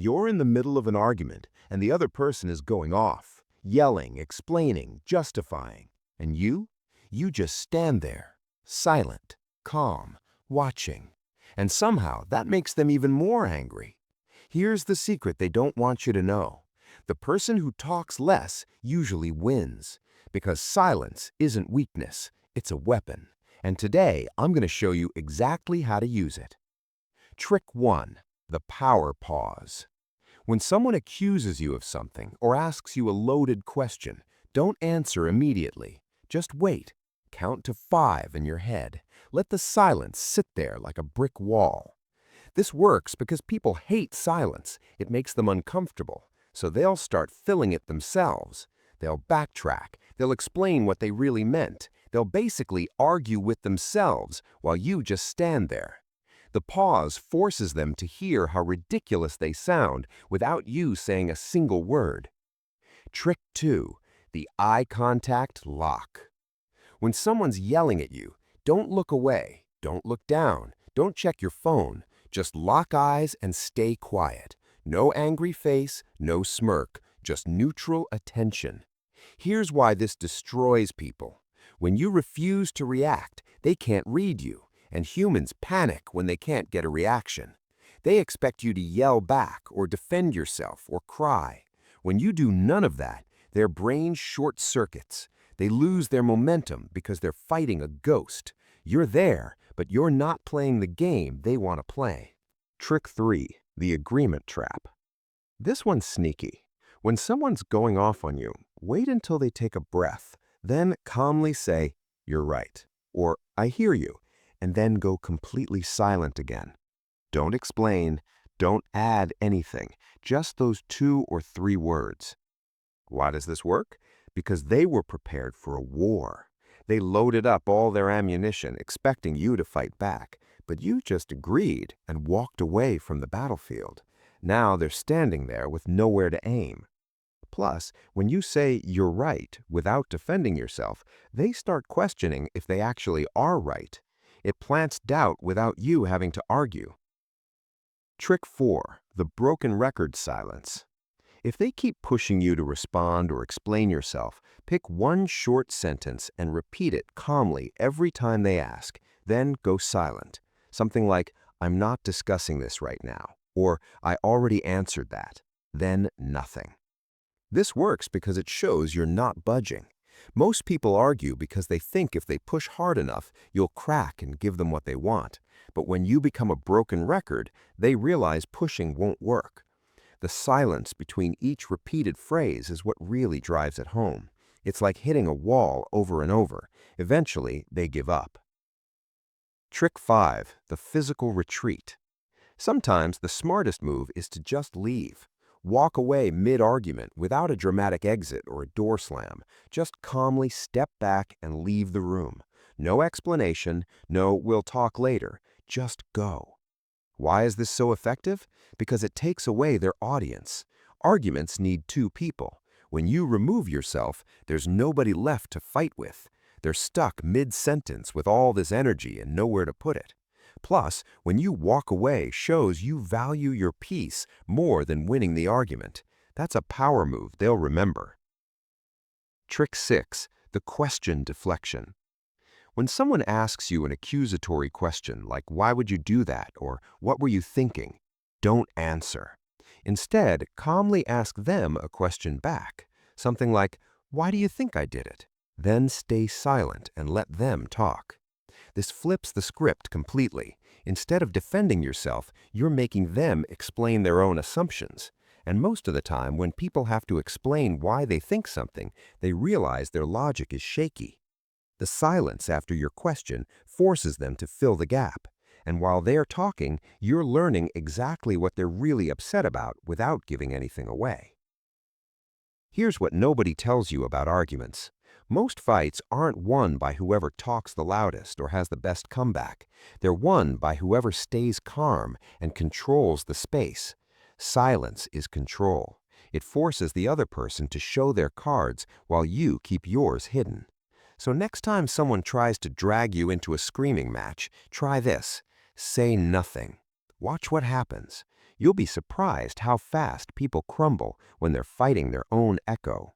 You're in the middle of an argument, and the other person is going off, yelling, explaining, justifying. And you just stand there, silent, calm, watching. And somehow that makes them even more angry. Here's the secret they don't want you to know. The person who talks less usually wins, because silence isn't weakness, it's a weapon. And today, I'm going to show you exactly how to use it. Trick 1. The power pause. When someone accuses you of something or asks you a loaded question, don't answer immediately. Just wait. Count to 5 in your head. Let the silence sit there like a brick wall. This works because people hate silence. It makes them uncomfortable. So they'll start filling it themselves. They'll backtrack. They'll explain what they really meant. They'll basically argue with themselves while you just stand there. The pause forces them to hear how ridiculous they sound without you saying a single word. Trick 2. The eye contact lock. When someone's yelling at you, don't look away, don't look down, don't check your phone. Just lock eyes and stay quiet. No angry face, no smirk, just neutral attention. Here's why this destroys people. When you refuse to react, they can't read you. And humans panic when they can't get a reaction. They expect you to yell back or defend yourself or cry. When you do none of that, their brain short circuits. They lose their momentum because they're fighting a ghost. You're there, but you're not playing the game they want to play. Trick 3. The agreement trap. This one's sneaky. When someone's going off on you, wait until they take a breath, then calmly say, "You're right," or "I hear you," and then go completely silent again. Don't explain, don't add anything, just those 2 or 3 words. Why does this work? Because they were prepared for a war. They loaded up all their ammunition, expecting you to fight back, but you just agreed and walked away from the battlefield. Now they're standing there with nowhere to aim. Plus, when you say "you're right" without defending yourself, they start questioning if they actually are right. It plants doubt without you having to argue. Trick 4. The broken record silence. If they keep pushing you to respond or explain yourself, pick one short sentence and repeat it calmly every time they ask, then go silent. Something like, "I'm not discussing this right now," or "I already answered that," then nothing. This works because it shows you're not budging. Most people argue because they think if they push hard enough, you'll crack and give them what they want. But when you become a broken record, they realize pushing won't work. The silence between each repeated phrase is what really drives it home. It's like hitting a wall over and over. Eventually, they give up. Trick 5. The physical retreat. Sometimes the smartest move is to just leave. Walk away mid-argument without a dramatic exit or a door slam. Just calmly step back and leave the room. No explanation, no "we'll talk later." Just go. Why is this so effective? Because it takes away their audience. Arguments need 2 people. When you remove yourself, there's nobody left to fight with. They're stuck mid-sentence with all this energy and nowhere to put it. Plus, when you walk away shows you value your peace more than winning the argument. That's a power move they'll remember. Trick 6. The question deflection. When someone asks you an accusatory question like "why would you do that?" or "what were you thinking?" don't answer. Instead, calmly ask them a question back. Something like, "Why do you think I did it?" Then stay silent and let them talk. This flips the script completely. Instead of defending yourself, you're making them explain their own assumptions. And most of the time, when people have to explain why they think something, they realize their logic is shaky. The silence after your question forces them to fill the gap. And while they're talking, you're learning exactly what they're really upset about without giving anything away. Here's what nobody tells you about arguments. Most fights aren't won by whoever talks the loudest or has the best comeback. They're won by whoever stays calm and controls the space. Silence is control. It forces the other person to show their cards while you keep yours hidden. So next time someone tries to drag you into a screaming match, try this. Say nothing. Watch what happens. You'll be surprised how fast people crumble when they're fighting their own echo.